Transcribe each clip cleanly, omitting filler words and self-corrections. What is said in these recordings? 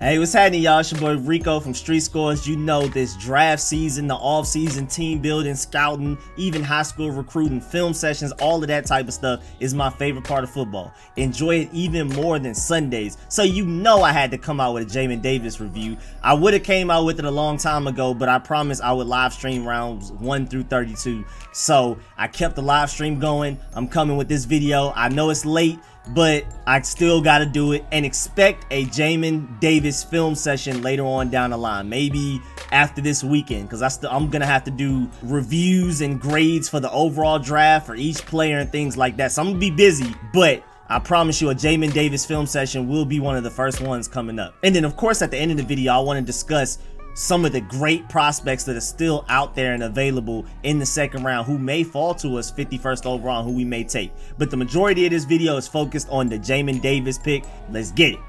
Hey, what's happening, y'all? It's your boy Rico from Street Scores. You know, this draft season, the off-season team building, scouting, even high school recruiting, film sessions, all of that type of stuff is my favorite part of football. Enjoy it even more than Sundays. So you know I had to come out with a Jamin Davis review. I would have came out with it a long time ago, but I promised I would live stream rounds 1 through 32. So I kept the live stream going. I'm coming with this video. I know it's late, but I still got to do it, and expect a Jamin Davis film session later on down the line, maybe after this weekend, because I'm gonna have to do reviews and grades for the overall draft for each player and things like that. So I'm gonna be busy, but I promise you a Jamin Davis film session will be one of the first ones coming up. And then of course at the end of the video I want to discuss some of the great prospects that are still out there and available in the second round who may fall to us 51st overall, who we may take. But the majority of this video is focused on the Jamin Davis pick. Let's get it.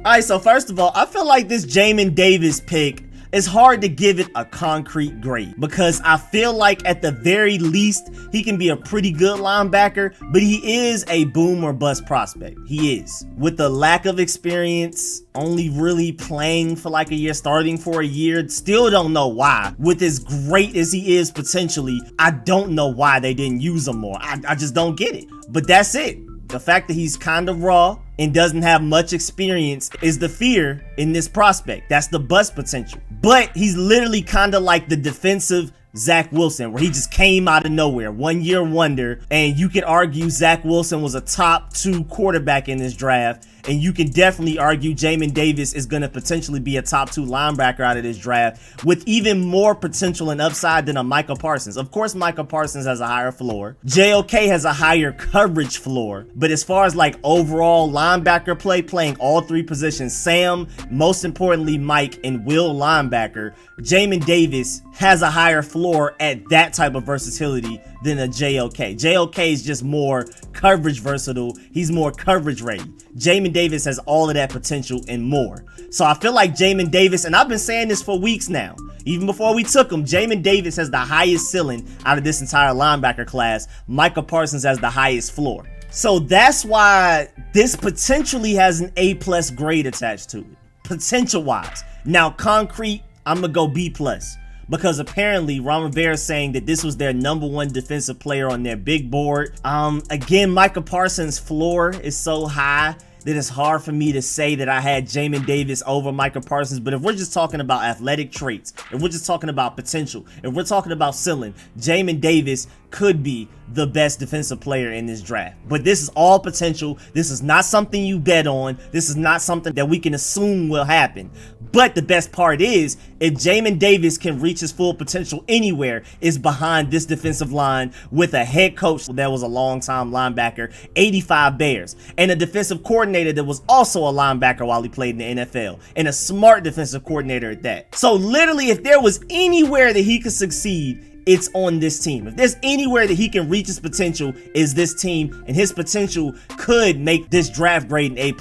Alright, so first of all, I feel like this Jamin Davis pick, it's hard to give it a concrete grade because I feel like at the very least he can be a pretty good linebacker, but he is a boom or bust prospect. He is. With the lack of experience, only really playing for like a year, starting for a year, still don't know why. With as great as he is potentially, I don't know why they didn't use him more. I just don't get it. But that's it. The fact that he's kind of raw and doesn't have much experience is the fear in this prospect. That's the bust potential. But he's literally kind of like the defensive Zach Wilson, where he just came out of nowhere, 1 year wonder. And you could argue Zach Wilson was a top 2 quarterback in this draft. And you can definitely argue Jamin Davis is going to potentially be a top 2 linebacker out of this draft with even more potential and upside than a Micah Parsons. Of course, Micah Parsons has a higher floor. JOK has a higher coverage floor. But as far as like overall linebacker play, playing all 3 positions, Sam, most importantly, Mike, and Will linebacker, Jamin Davis has a higher floor at that type of versatility than a JOK. JOK is just more coverage versatile. He's more coverage ready. Jamin Davis has all of that potential and more. So I feel like Jamin Davis, and I've been saying this for weeks now, even before we took him, Jamin Davis has the highest ceiling out of this entire linebacker class. Micah Parsons has the highest floor. So that's why this potentially has an A+ grade attached to it, potential wise. Now concrete, I'm gonna go B+. Because apparently Ron Rivera is saying that this was their #1 defensive player on their big board. Again, Micah Parsons' floor is so high that it's hard for me to say that I had Jamin Davis over Micah Parsons. But if we're just talking about athletic traits, if we're just talking about potential, if we're talking about ceiling, Jamin Davis could be the best defensive player in this draft. But this is all potential. This is not something you bet on. This is not something that we can assume will happen. But the best part is, if Jamin Davis can reach his full potential anywhere, is behind this defensive line with a head coach that was a long-time linebacker, 85 Bears, and a defensive coordinator that was also a linebacker while he played in the NFL, and a smart defensive coordinator at that. So literally, if there was anywhere that he could succeed, it's on this team. If there's anywhere that he can reach his potential, is this team, and his potential could make this draft grade an A+.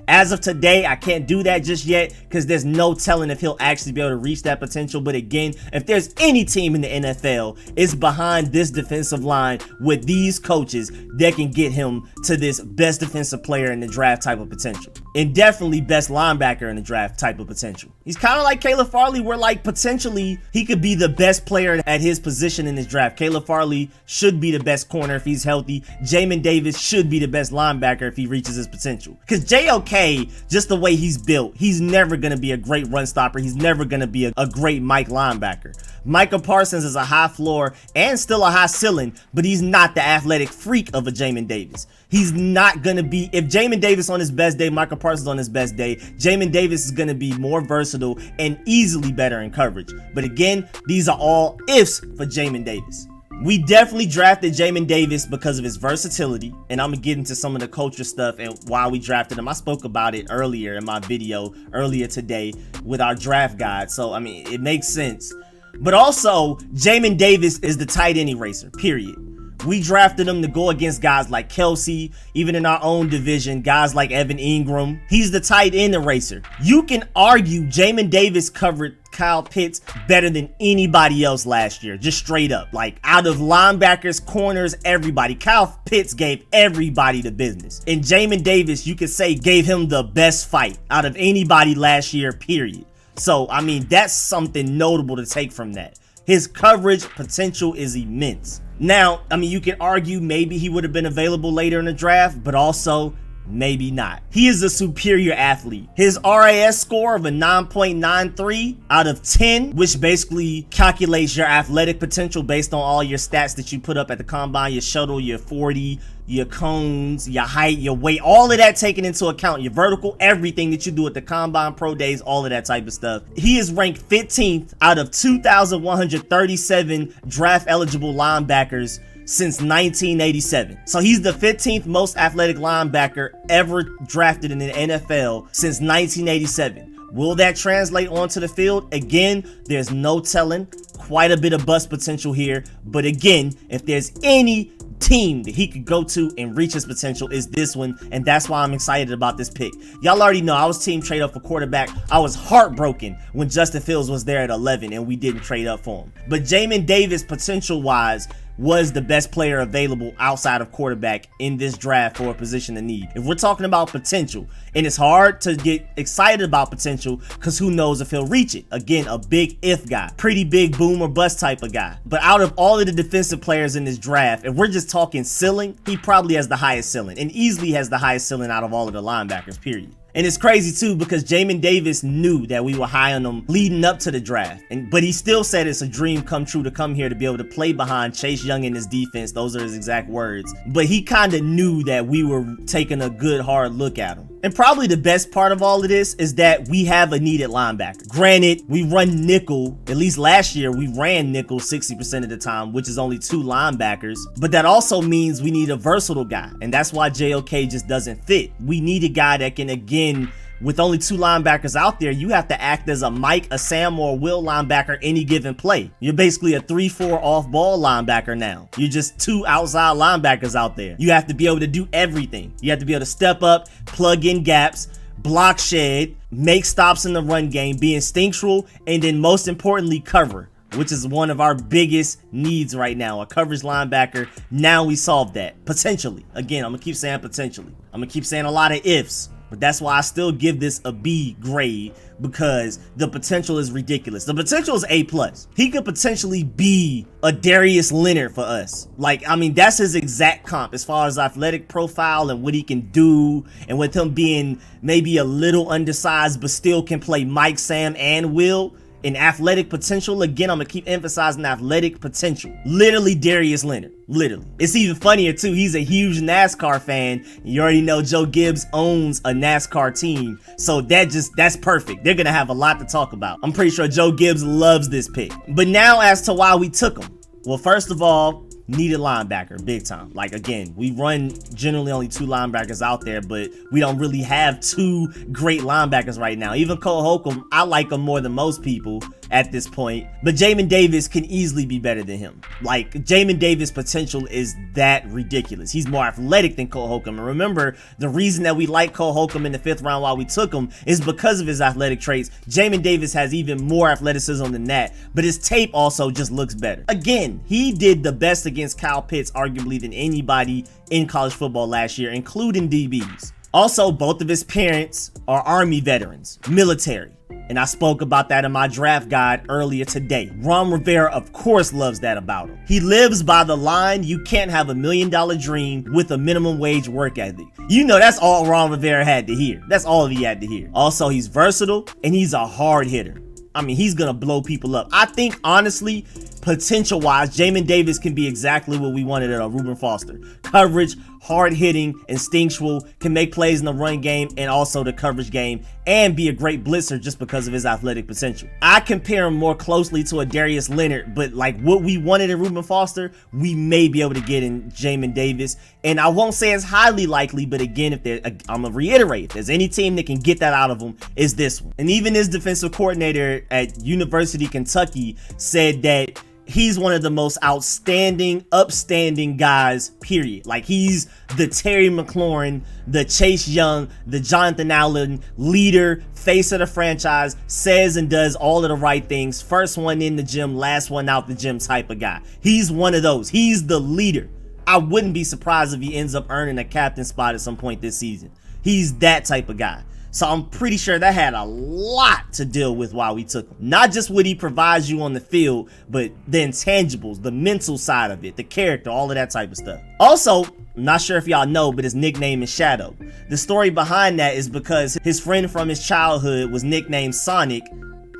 As of today, I can't do that just yet because there's no telling if he'll actually be able to reach that potential. But again, if there's any team in the NFL, it's behind this defensive line with these coaches that can get him to this best defensive player in the draft type of potential. And definitely best linebacker in the draft type of potential. He's kind of like Caleb Farley, where like potentially he could be the best player at his position in this draft. Caleb Farley should be the best corner if he's healthy. Jamin Davis should be the best linebacker if he reaches his potential. Because JOK, just the way he's built, he's never going to be a great run stopper. He's never going to be a great Mike linebacker. Micah Parsons is a high floor and still a high ceiling, but he's not the athletic freak of a Jamin Davis. He's not going to be, if Jamin Davis on his best day, Micah Parsons on his best day, Jamin Davis is going to be more versatile and easily better in coverage. But again, these are all ifs for Jamin Davis. We definitely drafted Jamin Davis because of his versatility, and I'm gonna get into some of the culture stuff and why we drafted him. I spoke about it earlier in my video earlier today with our draft guide, so I mean, it makes sense. But also, Jamin Davis is the tight end eraser, period. We drafted him to go against guys like Kelsey, even in our own division, guys like Evan Ingram. He's the tight end eraser. You can argue Jamin Davis covered Kyle Pitts better than anybody else last year, just straight up. Like, out of linebackers, corners, everybody, Kyle Pitts gave everybody the business. And Jamin Davis, you could say, gave him the best fight out of anybody last year, period. So, I mean, that's something notable to take from that. His coverage potential is immense. Now, I mean, you could argue maybe he would have been available later in the draft, but also maybe not. He is a superior athlete. His RAS score of a 9.93 out of 10, which basically calculates your athletic potential based on all your stats that you put up at the combine, your shuttle, your 40, your cones, your height, your weight, all of that taken into account, your vertical, everything that you do at the combine, pro days, all of that type of stuff. He is ranked 15th out of 2,137 draft eligible linebackers since 1987. So he's the 15th most athletic linebacker ever drafted in the NFL since 1987. Will that translate onto the field? Again, there's no telling. Quite a bit of bust potential here. But again, if there's any team that he could go to and reach his potential, is this one, and that's why I'm excited about this pick. Y'all already know I was team trade up for quarterback. I was heartbroken when Justin Fields was there at 11 and we didn't trade up for him. But Jamin Davis, potential wise, was the best player available outside of quarterback in this draft for a position of need. If we're talking about potential, and it's hard to get excited about potential because who knows if he'll reach it. Again, a big if guy, pretty big boom or bust type of guy. But out of all of the defensive players in this draft, if we're just talking ceiling, he probably has the highest ceiling and easily has the highest ceiling out of all of the linebackers, period. And it's crazy too because Jamin Davis knew that we were high on him leading up to the draft. But he still said it's a dream come true to come here to be able to play behind Chase Young in his defense. Those are his exact words. But he kind of knew that we were taking a good hard look at him. And probably the best part of all of this is that we have a needed linebacker. Granted, we run nickel. At least last year, we ran nickel 60% of the time, which is only 2 linebackers. But that also means we need a versatile guy. And that's why JOK just doesn't fit. We need a guy that can, again, with only 2 linebackers out there, you have to act as a Mike, a Sam, or a Will linebacker any given play. You're basically a 3-4 off-ball linebacker now. You're just 2 outside linebackers out there. You have to be able to do everything. You have to be able to step up, plug in gaps, block shed, make stops in the run game, be instinctual, and then most importantly, cover, which is one of our biggest needs right now, a coverage linebacker. Now we solved that, potentially. Again, I'm gonna keep saying potentially. I'm gonna keep saying a lot of ifs. But that's why I still give this a B grade, because the potential is ridiculous. The potential is A+. He could potentially be a Darius Leonard for us. Like, I mean, that's his exact comp as far as athletic profile and what he can do. And with him being maybe a little undersized, but still can play Mike, Sam, and Will. In athletic potential, again, I'm gonna keep emphasizing athletic potential. Literally Darius Leonard, literally. It's even funnier too, he's a huge NASCAR fan. You already know Joe Gibbs owns a NASCAR team, so that's perfect. They're gonna have a lot to talk about. I'm pretty sure Joe Gibbs loves this pick. But now as to why we took him. Well, first of all, needed linebacker, big time. Like, again, we run generally only 2 linebackers out there, but we don't really have 2 great linebackers right now. Even Cole Holcomb, I like him more than most people at this point, but Jamin Davis can easily be better than him. Like, Jamin Davis' potential is that ridiculous. He's more athletic than Cole Holcomb. And remember, the reason that we like Cole Holcomb in the 5th round while we took him is because of his athletic traits. Jamin Davis has even more athleticism than that, but his tape also just looks better. Again, he did the best against Kyle Pitts arguably than anybody in college football last year, including DBs. Also, both of his parents are Army veterans, military. And I spoke about that in my draft guide earlier today. Ron Rivera, of course, loves that about him. He lives by the line, you can't have $1 million dream with a minimum wage work ethic. You know, that's all Ron Rivera had to hear. That's all he had to hear. Also, he's versatile and he's a hard hitter. I mean, he's gonna blow people up. I think, honestly, potential-wise, Jamin Davis can be exactly what we wanted at a Reuben Foster. Coverage, hard-hitting, instinctual, can make plays in the run game and also the coverage game, and be a great blitzer just because of his athletic potential. I compare him more closely to a Darius Leonard, but like what we wanted in Reuben Foster, we may be able to get in Jamin Davis. And I won't say it's highly likely, but again, I'm gonna reiterate, if there's any team that can get that out of him, is this one. And even his defensive coordinator at University of Kentucky said that he's one of the most outstanding, upstanding guys, period. Like, he's the Terry McLaurin, the Chase Young, the Jonathan Allen, leader, face of the franchise, says and does all of the right things, first one in the gym, last one out the gym type of guy. He's one of those. He's the leader. I wouldn't be surprised if he ends up earning a captain spot at some point this season. He's that type of guy. So I'm pretty sure that had a lot to deal with why we took him. Not just what he provides you on the field, but the intangibles, the mental side of it, the character, all of that type of stuff. Also, I'm not sure if y'all know, but his nickname is Shadow. The story behind that is because his friend from his childhood was nicknamed Sonic,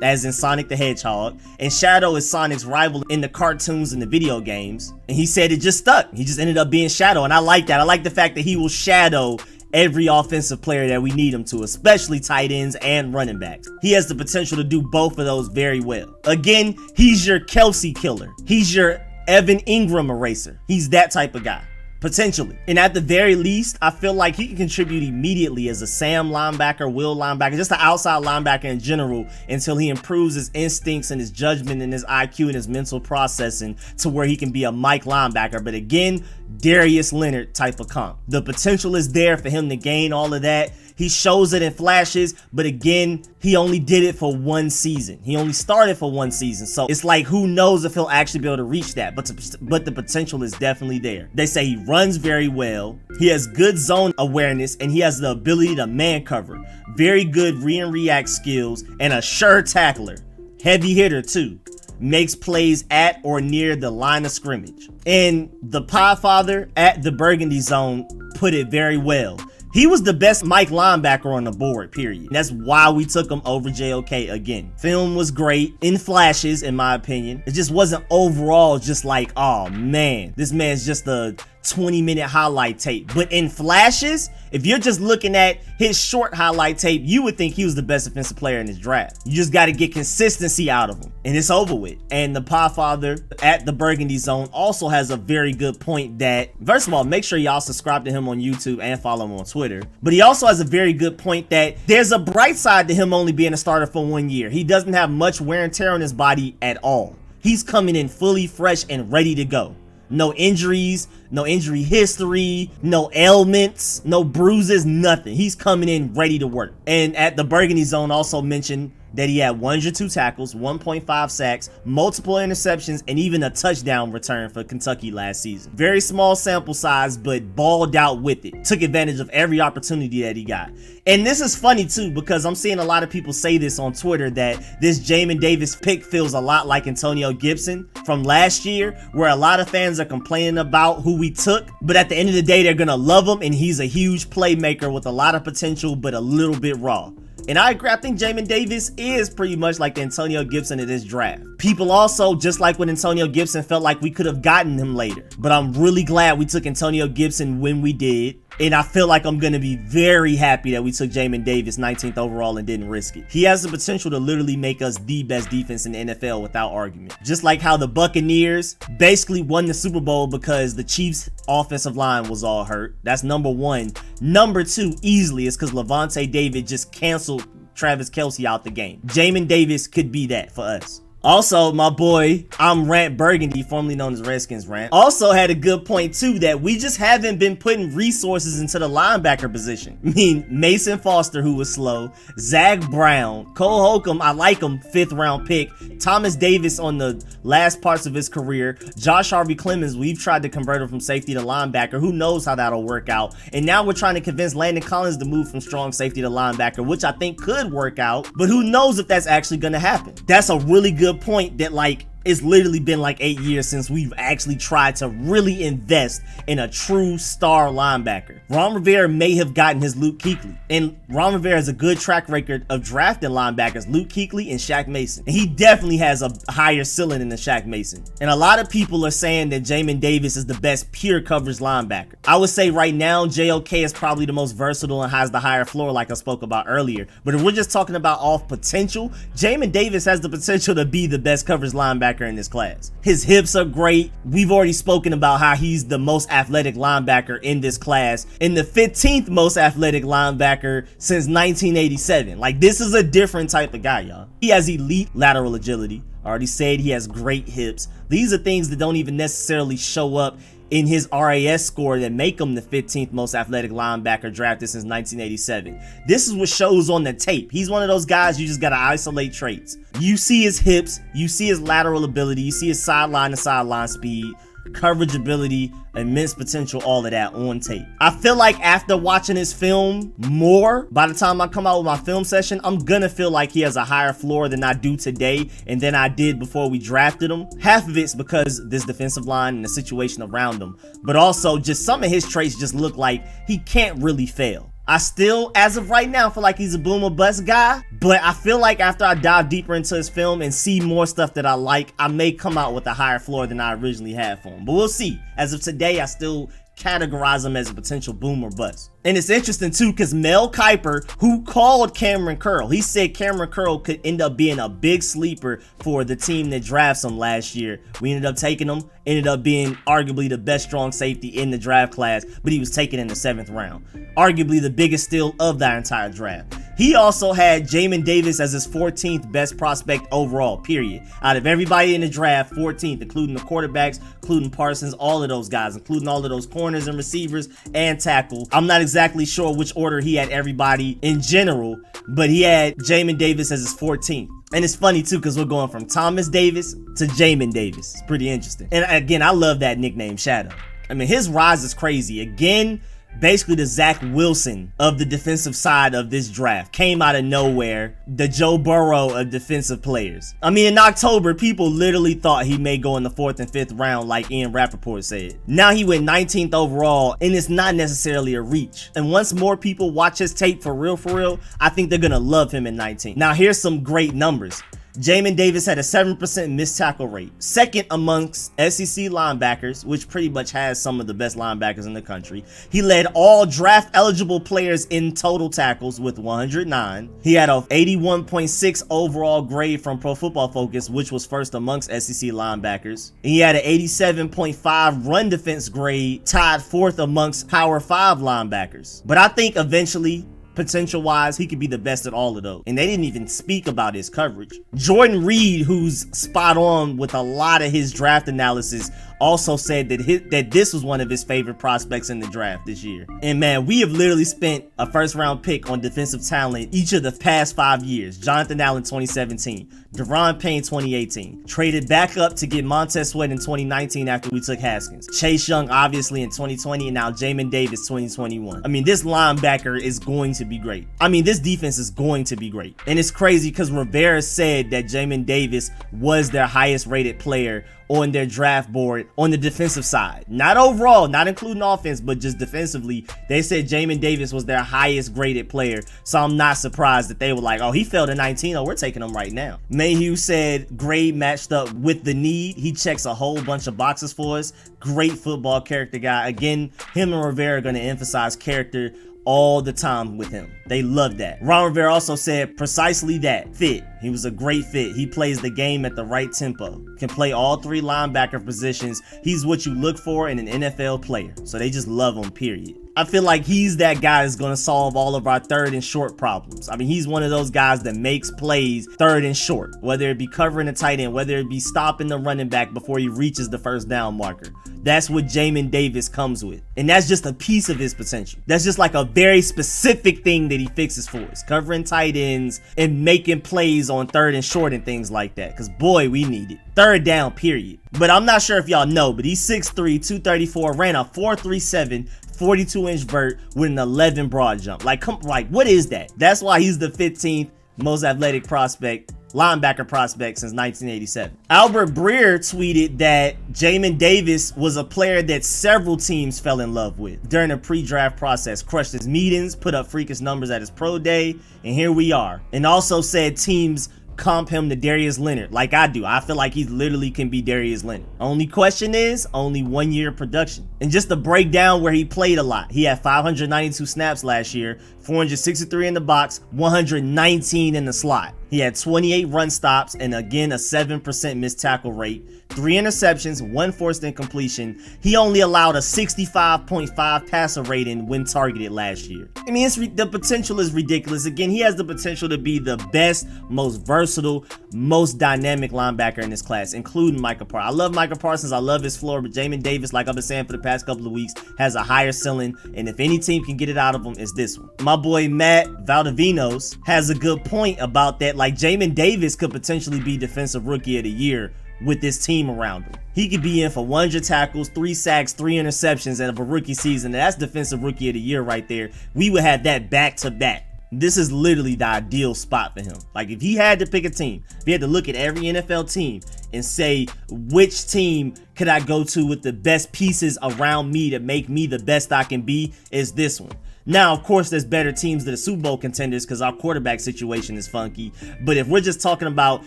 as in Sonic the Hedgehog, and Shadow is Sonic's rival in the cartoons and the video games. And he said it just stuck. He just ended up being Shadow, and I like that. I like the fact that he will shadow every offensive player that we need him to, especially tight ends and running backs. He has the potential to do both of those very well. Again, he's your Kelsey killer. He's your Evan Ingram eraser. He's that type of guy. Potentially. And at the very least, I feel like he can contribute immediately as a Sam linebacker, Will linebacker, just an outside linebacker in general, until he improves his instincts and his judgment and his IQ and his mental processing to where he can be a Mike linebacker. But again, Darius Leonard type of comp. The potential is there for him to gain all of that. He shows it in flashes, but again, he only did it for one season. He only started for one season. So it's like, who knows if he'll actually be able to reach that, but the potential is definitely there. They say he runs very well. He has good zone awareness, and he has the ability to man cover. Very good read and react skills, and a sure tackler. Heavy hitter too. Makes plays at or near the line of scrimmage. And the Podfather at the Burgundy Zone put it very well. He was the best Mike linebacker on the board, period. That's why we took him over JOK again. Film was great, in flashes, in my opinion. It just wasn't overall just like, oh man, this man's just a 20-minute highlight tape. But in flashes, if you're just looking at his short highlight tape, you would think he was the best defensive player in this draft. You just got to get consistency out of him, and it's over with. And the Podfather at the Burgundy Zone also has a very good point that, first of all, make sure y'all subscribe to him on YouTube and follow him on Twitter. But he also has a very good point that there's a bright side to him only being a starter for 1 year. He doesn't have much wear and tear on his body at all. He's coming in fully fresh and ready to go. No injuries, no injury history, no ailments, no bruises, nothing. He's coming in ready to work. And at the Burgundy Zone also mentioned that he had 102 tackles, 1.5 sacks, multiple interceptions, and even a touchdown return for Kentucky last season. Very small sample size, but balled out with it. Took advantage of every opportunity that he got. And this is funny too, because I'm seeing a lot of people say this on Twitter, that this Jamin Davis pick feels a lot like Antonio Gibson from last year, where a lot of fans are complaining about who we took, but at the end of the day, they're gonna love him, and he's a huge playmaker with a lot of potential, but a little bit raw. And I agree, I think Jamin Davis is pretty much like Antonio Gibson in this draft. People also, just like when Antonio Gibson, felt like we could have gotten him later. But I'm really glad we took Antonio Gibson when we did. And I feel like I'm going to be very happy that we took Jamin Davis 19th overall and didn't risk it. He has the potential to literally make us the best defense in the NFL without argument. Just like how the Buccaneers basically won the Super Bowl because the Chiefs' offensive line was all hurt. That's number one. Number two, easily, is because Levante David just canceled Travis Kelce out the game. Jamin Davis could be that for us. Also, my boy, I'm Rant Burgundy, formerly known as Redskins Rant, also had a good point too, that we just haven't been putting resources into the linebacker position. I mean, Mason Foster, who was slow, Zach Brown, Cole Holcomb, I like him, 5th round pick, Thomas Davis on the last parts of his career, Josh Harvey Clemens, we've tried to convert him from safety to linebacker, who knows how that'll work out, and now we're trying to convince Landon Collins to move from strong safety to linebacker, which I think could work out, but who knows if that's actually gonna happen. That's a really good point, that like it's literally been like 8 years since we've actually tried to really invest in a true star linebacker. Ron Rivera may have gotten his Luke Kuechly, and Ron Rivera has a good track record of drafting linebackers, Luke Kuechly and Shaq Mason, and he definitely has a higher ceiling than the Shaq Mason. And a lot of people are saying that Jamin Davis is the best pure coverage linebacker. I would say right now JOK is probably the most versatile and has the higher floor, like I spoke about earlier, but if we're just talking about off potential, Jamin Davis has the potential to be the best coverage linebacker in this class. His hips are great. We've already spoken about how he's the most athletic linebacker in this class, and the 15th most athletic linebacker since 1987. Like, this is a different type of guy, y'all. He has elite lateral agility, I already said he has great hips. These are things that don't even necessarily show up in his RAS score that make him the 15th most athletic linebacker drafted since 1987. This is what shows on the tape. He's one of those guys you just gotta isolate traits. You see his hips, you see his lateral ability, you see his sideline to sideline speed, coverage ability, immense potential, all of that on tape. I feel like after watching his film more, by the time I come out with my film session, I'm gonna feel like he has a higher floor than I do today and than I did before we drafted him. Half of it's because this defensive line and the situation around him, but also just some of his traits just look like he can't really fail. I still, as of right now, feel like he's a boom or bust guy, but I feel like after I dive deeper into his film and see more stuff that I like, I may come out with a higher floor than I originally had for him. But we'll see. As of today, I still categorize him as a potential boom or bust. And it's interesting too, because Mel Kiper, who called Cameron Curl, he said Cameron Curl could end up being a big sleeper for the team that drafts him last year. We ended up taking him, ended up being arguably the best strong safety in the draft class, but he was taken in the 7th round. Arguably the biggest steal of that entire draft. He also had Jamin Davis as his 14th best prospect overall, period. Out of everybody in the draft, 14th, including the quarterbacks, including Parsons, all of those guys, including all of those corners and receivers and tackle. I'm not exactly sure which order he had everybody in general, but he had Jamin Davis as his 14th. And it's funny too, because we're going from Thomas Davis to Jamin Davis. It's pretty interesting. And again, I love that nickname, Shadow. I mean, his rise is crazy. Again, basically the Zach Wilson of the defensive side of this draft. Came out of nowhere. The Joe Burrow of defensive players. I mean, in October, people literally thought he may go in the 4th and 5th round like Ian Rappaport said. Now he went 19th overall, and it's not necessarily a reach. And once more people watch his tape for real, I think they're gonna love him in 19. Now here's some great numbers. Jamin Davis had a 7% missed tackle rate, second amongst SEC linebackers, which pretty much has some of the best linebackers in the country. He led all draft eligible players in total tackles with 109. He had a 81.6 overall grade from Pro Football Focus, which was first amongst SEC linebackers. He had an 87.5 run defense grade, tied 4th amongst Power 5 linebackers. But I think eventually, potential wise, he could be the best at all of those. And they didn't even speak about his coverage. Jordan Reed, who's spot on with a lot of his draft analysis, also said that this was one of his favorite prospects in the draft this year. And man, we have literally spent a 1st round pick on defensive talent each of the past 5 years. Jonathan Allen 2017, Deron Payne 2018, traded back up to get Montez Sweat in 2019 after we took Haskins, Chase Young obviously in 2020, and now Jamin Davis 2021. I mean, this linebacker is going to be great. I mean, this defense is going to be great. And it's crazy because Rivera said that Jamin Davis was their highest rated player on their draft board on the defensive side. Not overall, not including offense, but just defensively. They said Jamin Davis was their highest graded player. So I'm not surprised that they were like, oh, he fell to 19. Oh, we're taking him right now. Mayhew said grade matched up with the need. He checks a whole bunch of boxes for us. Great football character guy. Again, him and Rivera are going to emphasize character all the time with him. They love that. Ron Rivera also said precisely that. Fit. He was a great fit. He plays the game at the right tempo. Can play all 3 linebacker positions. He's what you look for in an NFL player. So they just love him, period. I feel like he's that guy that's going to solve all of our 3rd and short problems. I mean, he's one of those guys that makes plays 3rd and short, whether it be covering a tight end, whether it be stopping the running back before he reaches the 1st down marker. That's what Jamin Davis comes with. And that's just a piece of his potential. That's just like a very specific thing that he fixes for us. Covering tight ends and making plays on 3rd and short and things like that. Because boy, we need it. 3rd down, period. But I'm not sure if y'all know, but he's 6'3", 234, ran a 4.37, 42-inch vert with an 11 broad jump. Like, what is that? That's why he's the 15th most athletic linebacker prospect since 1987. Albert Breer tweeted that Jamin Davis was a player that several teams fell in love with during the pre-draft process, crushed his meetings, put up freakish numbers at his pro day, and here we are. And also said teams comp him to Darius Leonard like I do. I feel like he literally can be Darius Leonard. Only question is only 1 year production. And just to break down where he played a lot, he had 592 snaps last year, 463 in the box, 119 in the slot. He had 28 run stops and again a 7% missed tackle rate, 3 interceptions, 1 forced incompletion. He only allowed a 65.5 passer rating when targeted last year. I mean, the potential is ridiculous. Again, he has the potential to be the best, most versatile, most dynamic linebacker in this class, including Micah Parsons. I love Micah Parsons. I love his floor, but Jamin Davis, like I've been saying for the past couple of weeks, has a higher ceiling, and if any team can get it out of him, it's this one. My boy Matt Valdivinos has a good point about that. Like, Jamin Davis could potentially be Defensive Rookie of the Year with this team around him. He could be in for 100 tackles, 3 sacks, 3 interceptions out of a rookie season. That's Defensive Rookie of the Year right there. We would have that back to back. This is literally the ideal spot for him. Like, if he had to pick a team, if he had to look at every NFL team and say, which team could I go to with the best pieces around me to make me the best I can be, is this one. Now, of course, there's better teams than the Super Bowl contenders because our quarterback situation is funky. But if we're just talking about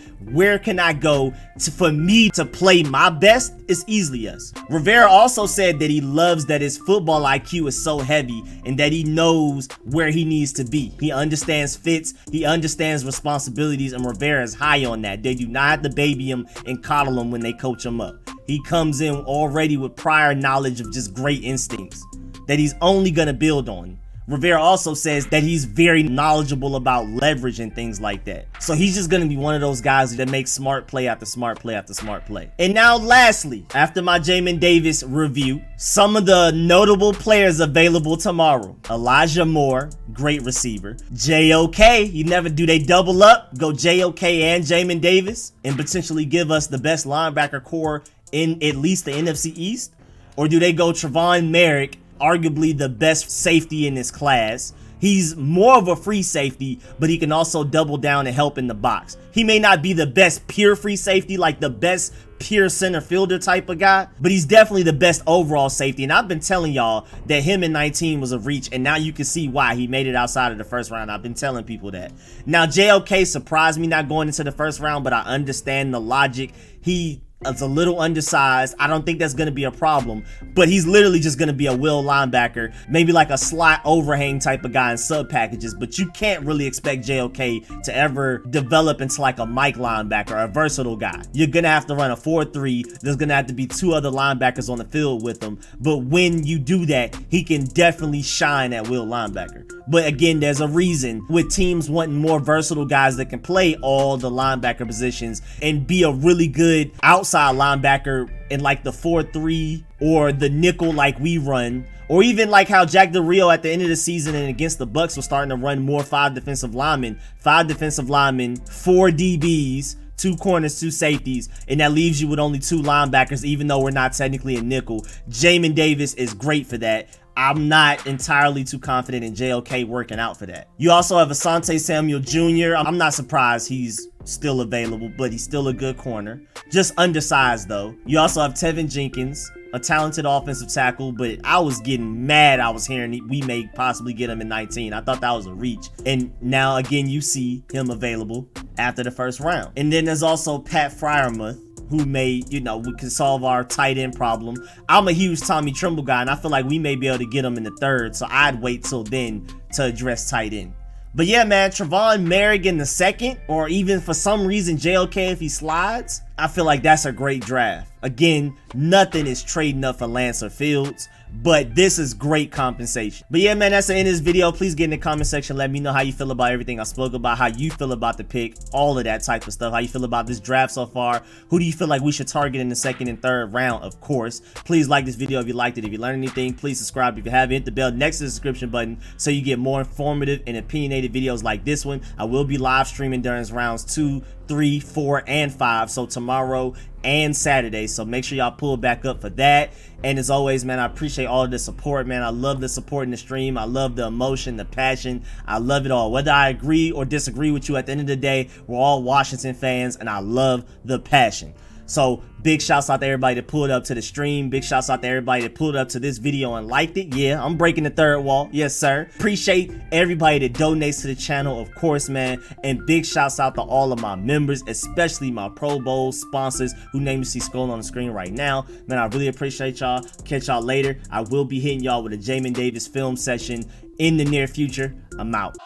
where can I go for me to play my best, it's easily us. Rivera also said that he loves that his football IQ is so heavy and that he knows where he needs to be. He understands fits, he understands responsibilities, and Rivera is high on that. They do not have to baby him and coddle him when they coach him up. He comes in already with prior knowledge of just great instincts that he's only going to build on. Rivera also says that he's very knowledgeable about leverage and things like that. So he's just going to be one of those guys that makes smart play after smart play after smart play. And now lastly, after my Jamin Davis review, some of the notable players available tomorrow. Elijah Moore, great receiver. JOK, you never do they double up, go JOK and Jamin Davis and potentially give us the best linebacker core in at least the NFC East? Or do they go Trevon Merrick, arguably the best safety in this class? He's more of a free safety, but he can also double down and help in the box. He may not be the best pure free safety, like the best pure center fielder type of guy, but he's definitely the best overall safety. And I've been telling y'all that him in 19 was a reach, and now you can see why he made it outside of the first round. I've been telling people that. Now, JOK surprised me not going into the first round, but I understand the logic. He is a little undersized. I don't think that's going to be a problem, but he's literally just going to be a will linebacker, maybe like a slot overhang type of guy in sub packages, but you can't really expect JOK to ever develop into like a Mike linebacker, a versatile guy. You're going to have to run a 4-3. There's going to have to be 2 other linebackers on the field with him, but when you do that, he can definitely shine at will linebacker. But again, there's a reason with teams wanting more versatile guys that can play all the linebacker positions and be a really good outside linebacker in like the 4-3 or the nickel like we run, or even like how Jack Del Rio at the end of the season and against the Bucks was starting to run more 5 defensive linemen, 4 DBs, 2 corners, 2 safeties, and that leaves you with only 2 linebackers, even though we're not technically a nickel. Jamin Davis is great for that. I'm not entirely too confident in JOK working out for that. You also have Asante Samuel Jr. I'm not surprised he's still available, but he's still a good corner. Just undersized though. You also have Tevin Jenkins, a talented offensive tackle, but I was getting mad I was hearing we may possibly get him in 19. I thought that was a reach. And now again, you see him available after the first round. And then there's also Pat Freiermuth, who may, we can solve our tight end problem. I'm a huge Tommy Tremble guy, and I feel like we may be able to get him in the 3rd, so I'd wait till then to address tight end. But yeah, man, Trevon Merrick in the 2nd, or even for some reason JOK if he slides, I feel like that's a great draft. Again, nothing is trading up for Lance or Fields, but this is great compensation. But yeah, man, that's the end of this video. Please get in the comment section. Let me know how you feel about everything I spoke about, how you feel about the pick, all of that type of stuff, how you feel about this draft so far. Who do you feel like we should target in the 2nd and 3rd round, of course. Please like this video if you liked it. If you learned anything, please subscribe. If you haven't, hit the bell next to the subscription button so you get more informative and opinionated videos like this one. I will be live streaming during rounds 2, 3, 4, and 5, so tomorrow and Saturday, so make sure y'all pull back up for that. And as always, man, I appreciate all of the support, man. I love the support in the stream. I love the emotion, the passion. I love it all. Whether I agree or disagree with you, at the end of the day, we're all Washington fans, and I love the passion. So big shouts out to everybody that pulled up to the stream. Big shouts out to everybody that pulled up to this video and liked it. Yeah, I'm breaking the 3rd wall. Yes, sir. Appreciate everybody that donates to the channel, of course, man. And big shouts out to all of my members, especially my Pro Bowl sponsors, whose name you see scrolling on the screen right now. Man, I really appreciate y'all. Catch y'all later. I will be hitting y'all with a Jamin Davis film session in the near future. I'm out.